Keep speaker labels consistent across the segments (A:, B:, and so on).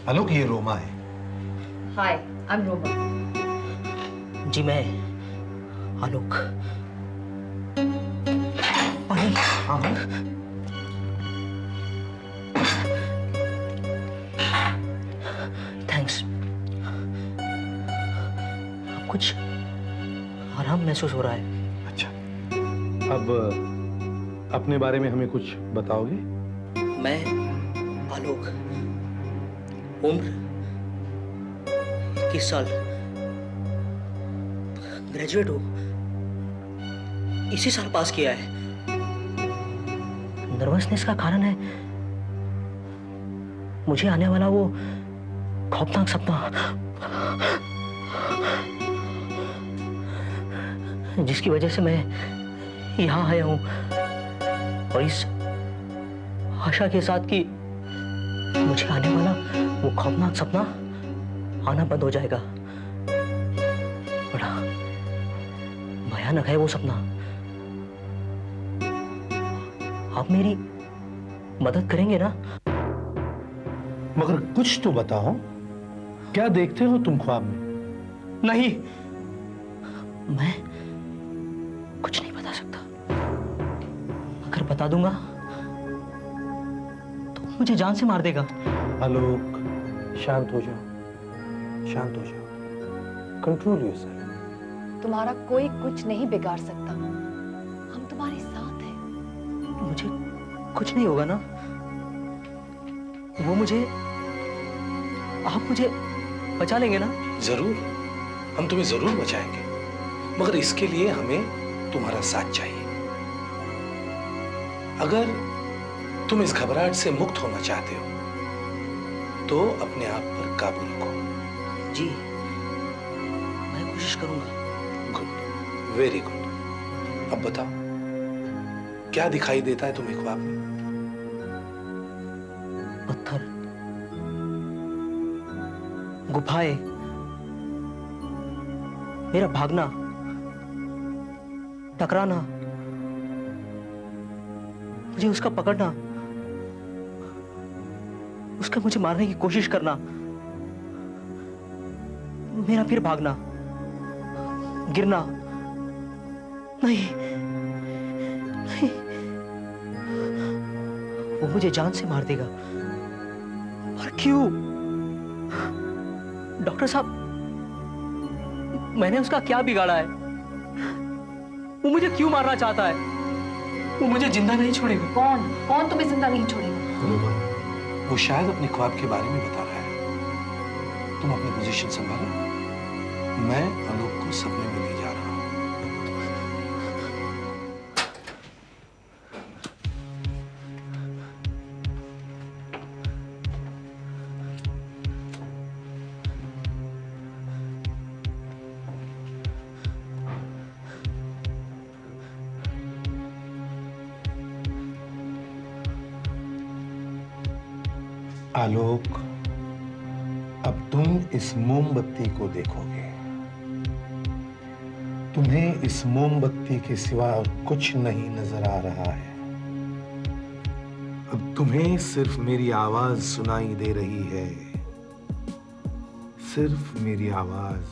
A: आलोक, ये रोमा है।
B: हाय, I am Roma.
C: जी मैं आलोक। पानी।
A: हाँ हाँ।
C: थैंक्स। अब कुछ आराम महसूस हो रहा है।
A: अच्छा,
D: अब अपने बारे में हमें कुछ बताओगे?
C: मैं आलोक, उम्र 21 साल, ग्रेजुएट हूँ, इसी साल पास किया है। नर्वसनेस का कारण है मुझे आने वाला वो खौफनाक सपना, जिसकी वजह से मैं यहां आया हूं, और इस आशा के साथ कि मुझे आने वाला वो खौफनाक सपना आना बंद हो जाएगा। बड़ा भयानक है वो सपना। आप मेरी मदद करेंगे ना?
D: मगर कुछ तो बताओ, क्या देखते हो तुम ख्वाब में?
C: नहीं, मैं कुछ नहीं बता सकता। अगर बता दूंगा तो मुझे जान से मार देगा।
D: आलोक, शांत हो जाओ, शांत हो जाओ, कंट्रोल योरसेल्फ।
B: तुम्हारा कोई कुछ नहीं बिगाड़ सकता, हम तुम्हारे साथ हैं।
C: मुझे कुछ नहीं होगा ना? वो मुझे, आप मुझे बचा लेंगे ना?
A: जरूर, हम तुम्हें जरूर बचाएंगे, मगर इसके लिए हमें तुम्हारा साथ चाहिए। अगर तुम इस घबराहट से मुक्त होना चाहते हो तो अपने आप पर काबू रखो।
C: जी, मैं कोशिश करूंगा।
A: Good, very good. अब बताओ, क्या दिखाई देता है तुम्हें ख्वाब में?
C: पत्थर, गुफाएं, मेरा भागना, टकराना, मुझे उसका पकड़ना, उसका मुझे मारने की कोशिश करना, मेरा फिर भागना, गिरना। नहीं, नहीं, वो मुझे जान से मार देगा। और क्यों? डॉक्टर साहब, मैंने उसका क्या बिगाड़ा है? वो मुझे क्यों मारना चाहता है? वो मुझे जिंदा नहीं छोड़ेगा।
B: कौन तुम्हें जिंदा नहीं छोड़ेगा?
A: रोमा, वो शायद अपने ख्वाब के बारे में बता रहा है। तुम अपनी पोजीशन संभालो, मैं आलोक को सपने में ले जा रहा हूं। आलोक, अब तुम इस मोमबत्ती को देखोगे। तुम्हें इस मोमबत्ती के सिवा और कुछ नहीं नजर आ रहा है। अब तुम्हें सिर्फ मेरी आवाज सुनाई दे रही है, सिर्फ मेरी आवाज।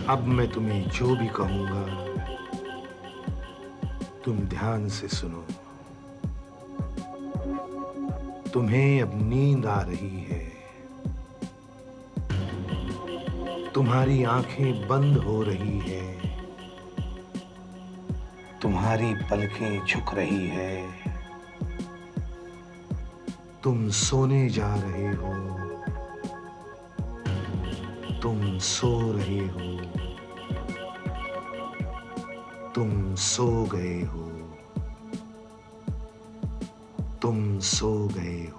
A: अब मैं तुम्हें जो भी कहूंगा तुम ध्यान से सुनो। तुम्हें अब नींद आ रही है, तुम्हारी आंखें बंद हो रही है, तुम्हारी पलकें झुक रही है, तुम सोने जा रहे हो, तुम सो रहे हो, तुम सो गए हो, तुम सो गए हो।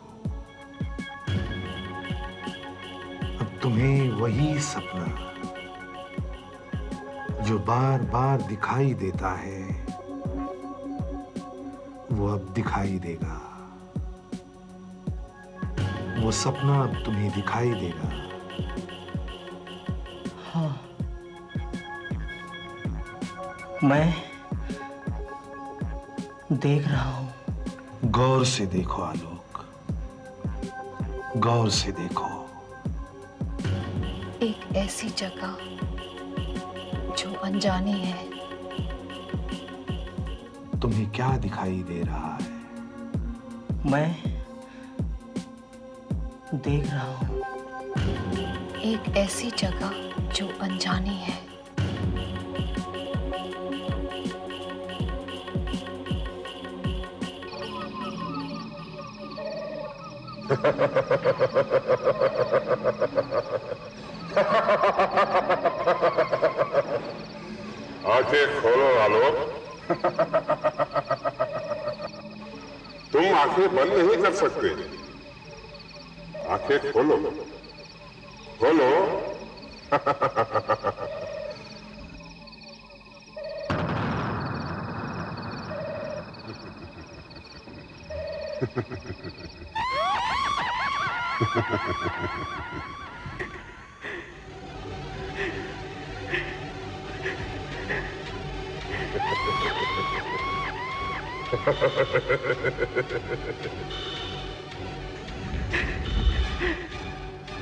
A: अब तुम्हें वही सपना जो बार बार दिखाई देता है वो अब दिखाई देगा। वो सपना अब तुम्हें दिखाई देगा।
C: हाँ, मैं देख रहा हूं।
A: गौर से देखो आलोक, गौर से देखो।
B: एक ऐसी जगह जो अनजानी है।
A: तुम्हें क्या दिखाई दे रहा है?
C: मैं देख रहा हूं
B: एक ऐसी जगह जो अनजानी है।
E: आंखें खोलो आलोक। तुम आंखें बंद नहीं कर सकते। आंखें खोलो खोलो।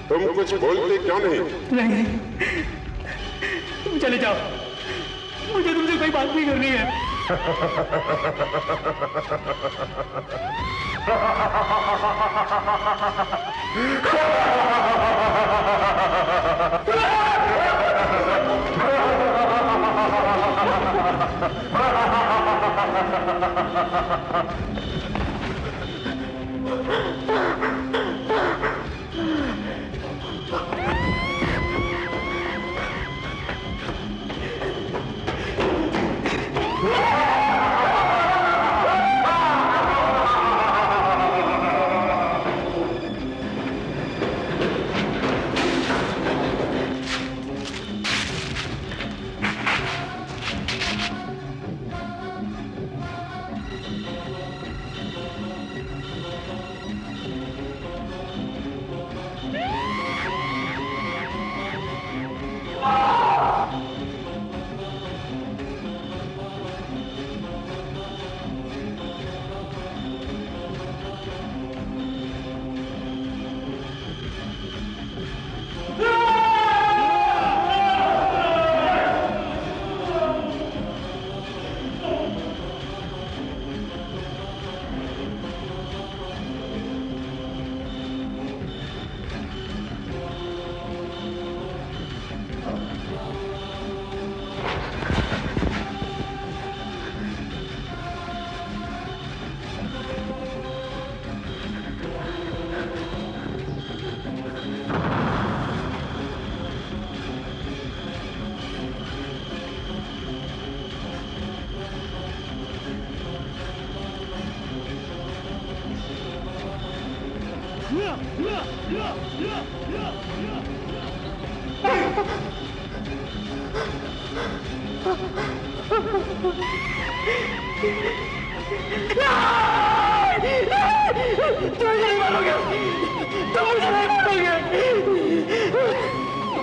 E: तुम कुछ बोलते क्यों नहीं?
C: नहीं, तुम चले जाओ, मुझे तुमसे कोई बात नहीं करनी है।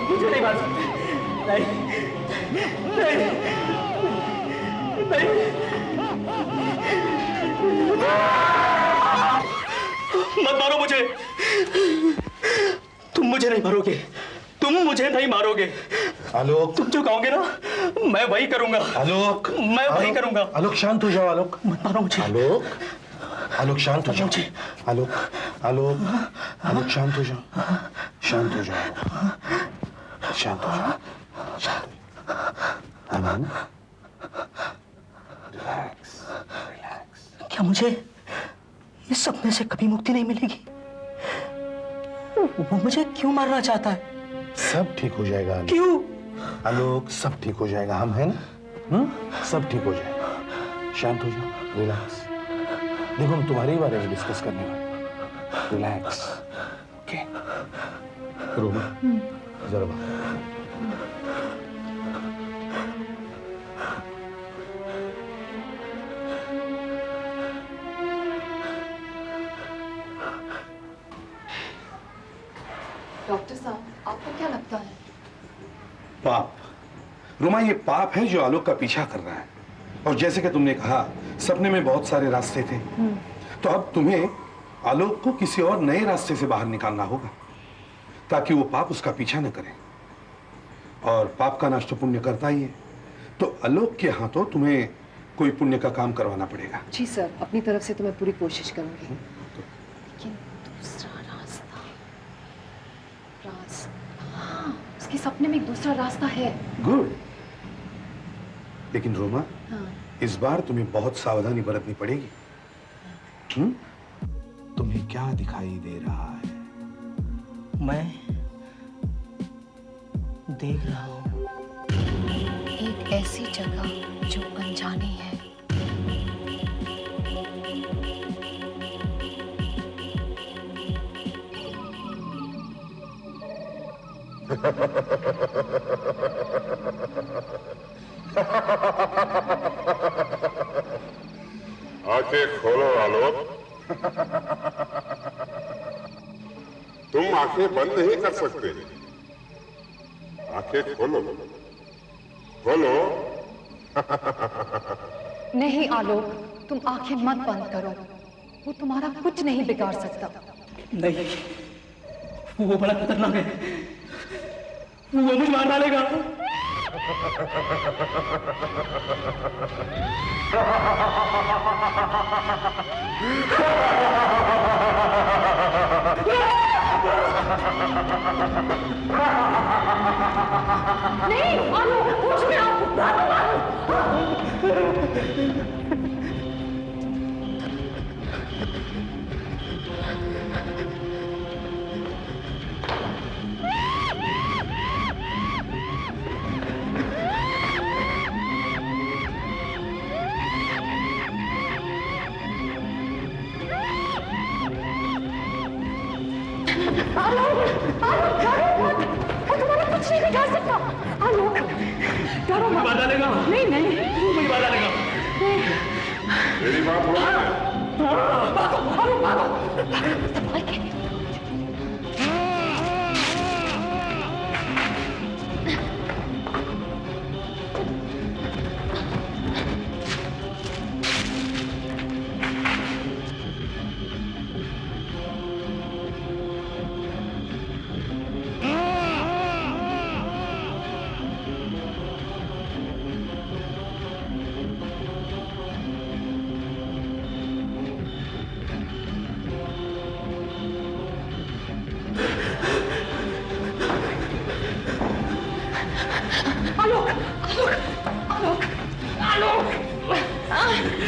C: मुझे नहीं मार सकते। नहीं, नहीं, नहीं। मत मारो मुझे। तुम मुझे नहीं मारोगे। तुम मुझे नहीं मारोगे।
A: आलोक,
C: तुम जो कहोगे ना मैं वही करूंगा।
A: आलोक,
C: मैं वही करूंगा।
A: आलोक शांत हो जाओ। आलोक
C: मत मारो मुझे।
A: आलोक, आलोक शांत हो जाओ। आलोक, आलोक, आलोक शांत हो जाओ। शांत हो जाओ। शांत हो जाओ। शांत हो जाओ। अमन, रिलैक्स, रिलैक्स।
C: क्या मुझे इस सपने से कभी मुक्ति नहीं मिलेगी? वो मुझे क्यों मारना चाहता है?
A: सब ठीक हो जाएगा आलोक।
C: क्यों?
A: आलोक सब ठीक हो जाएगा। हम हैं ना? सब ठीक हो जाएगा। शांत हो जाओ। रिलैक्स। देखो हम तुम्हारे ही बारे में डिस्कस करने वाले। रिलैक्स। ओके। रोमा, जरा बाहर।
B: डॉक्टर साहब, आपको क्या लगता है?
A: पाप। रोमा, ये पाप है जो आलोक का पीछा कर रहा है। और जैसे कि तुमने कहा सपने में बहुत सारे रास्ते थे, तो अब तुम्हें
D: आलोक को किसी और नए रास्ते से बाहर निकालना होगा ताकि वो पाप उसका पीछा न करे। और पाप का नाश तो पुण्य करता ही है, तो आलोक के हाथों तुम्हें कोई पुण्य का काम करवाना पड़ेगा।
B: जी सर, अपनी तरफ से तो मैं पूरी कोशिश करूंगी। लेकिन दूसरा रास्ता, हाँ, उसके सपने में एक दूसरा रास्ता है।
D: गुड। लेकिन रोमा,
B: हाँ।
D: इस बार तुम्हें बहुत सावधानी बरतनी पड़ेगी। तुम्हें क्या दिखाई दे रहा है?
C: मैं देख रहा हूँ
B: एक ऐसी जगह जो अनजानी है।
E: आंखें खोलो आलोक। तुम आंखें बंद नहीं कर सकते। आंखें खोलो, खोलो।
B: नहीं आलोक, तुम आंखें मत बंद करो। वो तुम्हारा कुछ नहीं बिगाड़ सकता।
C: नहीं, वो बड़ा खतरनाक है, वो मुझे मार डालेगा।
B: नहीं आलोक, कुछ में आओ। कुछ नहीं बिगाड़ सकता। आलोक, डरो मत।
C: मार डालेगा।
B: नहीं नहीं,
C: वो मुझे मार डालेगा।
E: मेरी बात हो रही है।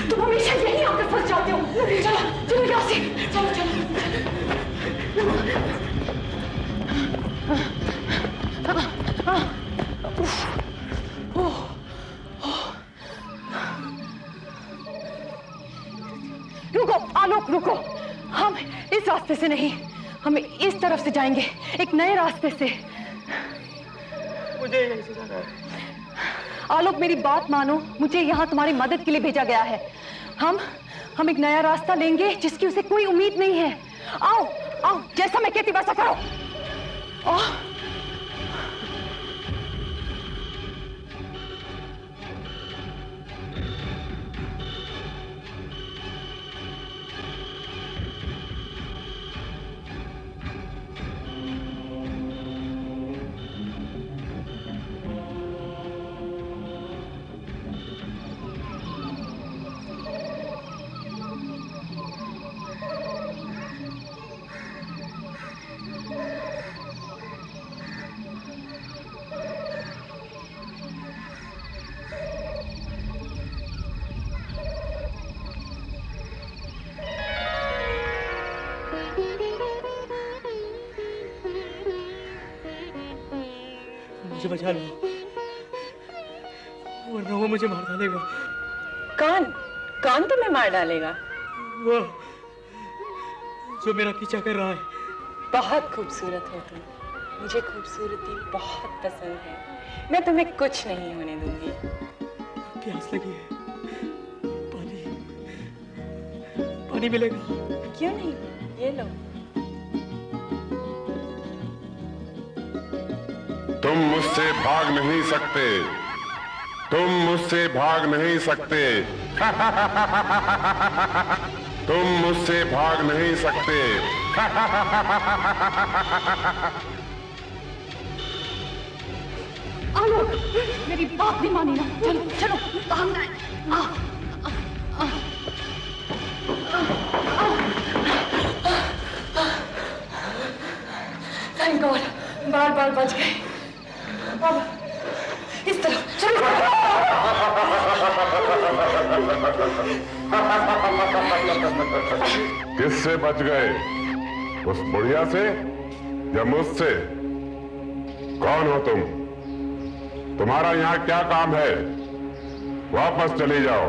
B: तुम हमेशा यही आकर फंस जाते हो। चलो चलो यहाँ से, चलो चलो। रुको आलोक, रुको। हम इस रास्ते से नहीं, हम इस तरफ से जाएंगे, एक नए रास्ते से।
C: मुझे यहीं से जाना है।
B: आलोक मेरी बात मानो, मुझे यहाँ तुम्हारी मदद के लिए भेजा गया है। हम एक नया रास्ता लेंगे जिसकी उसे कोई उम्मीद नहीं है। आओ आओ, जैसा मैं कहती वैसा करो।
C: मुझे बचा लो, वरना वो मुझे मार डालेगा।
F: कौन तुम्हें मार डालेगा?
C: वो जो मेरा पीछा कर रहा है।
F: बहुत खूबसूरत हो तुम, मुझे खूबसूरती बहुत पसंद है। मैं तुम्हें कुछ नहीं होने दूंगी।
C: प्यास लगी है, पानी मिलेगा?
F: क्यों नहीं, ये लो।
E: तुम मुझसे भाग नहीं सकते, तुम मुझसे भाग नहीं सकते। तुम मुझसे भाग नहीं सकते।
B: आलोक, मेरी बात नहीं मानी ना। चलो चलो भाग जाए। थैंक गॉड, बार बार बच गए। अब इस तरफ चलो।
E: किससे बच गए? उस बुढ़िया से या मुझसे? कौन हो तुम? तुम्हारा यहाँ क्या काम है? वापस चली जाओ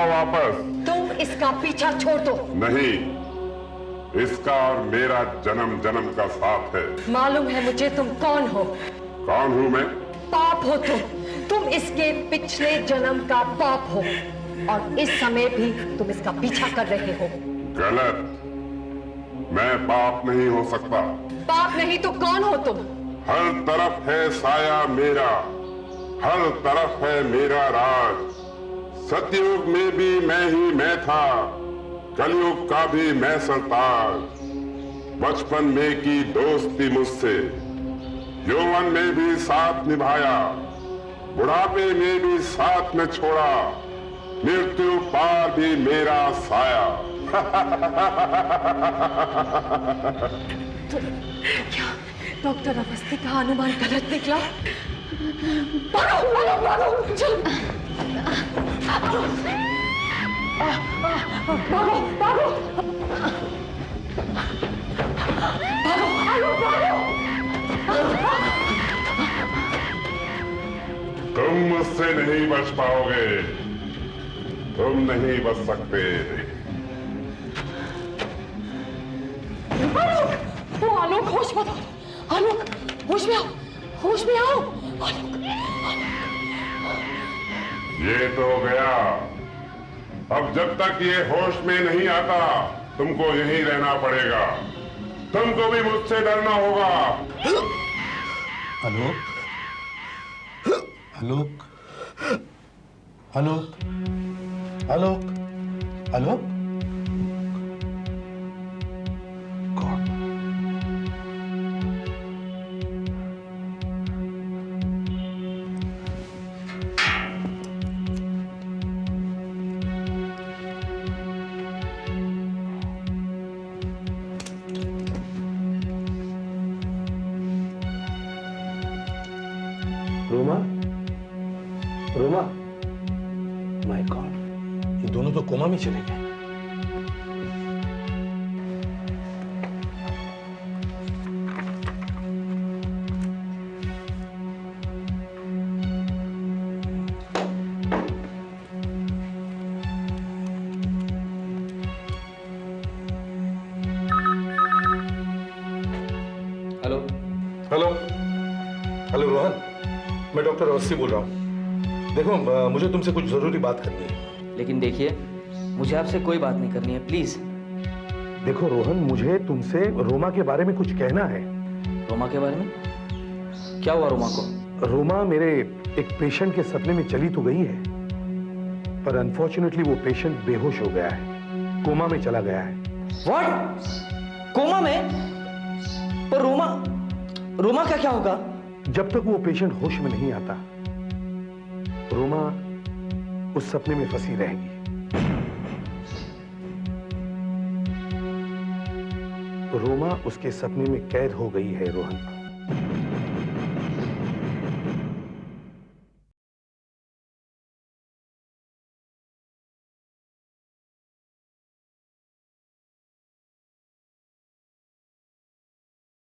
E: वापस।
B: तुम इसका पीछा छोड़ दो।
E: नहीं, इसका और मेरा जन्म जन्म का साथ है।
B: मालूम है मुझे तुम कौन हो।
E: कौन हूं मैं?
B: पाप हो तुम इसके पिछले जन्म का पाप हो, और इस समय भी तुम इसका पीछा कर रहे हो।
E: गलत, मैं पाप नहीं हो सकता।
B: पाप नहीं तो कौन हो तुम?
E: हर तरफ है साया मेरा, हर तरफ है मेरा राज। सतयुग में भी मैं ही मैं था, कलयुग का भी मैं सरताज। बचपन में की दोस्ती मुझसे, यौवन में भी साथ निभाया, बुढ़ापे में भी साथ में छोड़ा, मृत्यु पार भी मेरा साया।
B: क्या डॉक्टर अवस्थी का अनुमान गलत निकला? भागो, भागो, भागो, चलो। भागो, भागो, भागो, भागो।
E: तुम मुझसे नहीं बच पाओगे, तुम नहीं बच सकते।
B: आलोक, होश मत आओ। आलोक, होश में आओ, होश में आओ। आलोक,
E: ये तो गया। अब जब तक ये होश में नहीं आता, तुमको यहीं रहना पड़ेगा। तुमको भी मुझसे डरना होगा।
A: Alok, Alok, Alok, Alok, Alok. God, Roma, Roma, my God, ये दोनों तो कोमा में चले गए।
G: हेलो
A: हेलो, हेलो रोहन, मैं डॉक्टर अवस्थी बोल रहा हूँ। देखो, मुझे तुमसे कुछ जरूरी बात करनी है।
G: लेकिन देखिए, मुझे आपसे कोई बात नहीं करनी है, प्लीज।
A: देखो रोहन, मुझे तुमसे रोमा के बारे में कुछ कहना है।
G: रोमा के बारे में? क्या हुआ रोमा को?
A: रोमा मेरे एक पेशेंट के सपने में चली तो गई है, पर अनफॉर्चुनेटली वो पेशेंट बेहोश हो गया है, कोमा में चला गया है।
G: व्हाट? कोमा में? पर रोमा का क्या होगा?
A: जब तक वो पेशेंट होश में नहीं आता, रोमा उस सपने में फंसी रहेगी। रोमा उसके सपने में कैद हो गई है रोहन।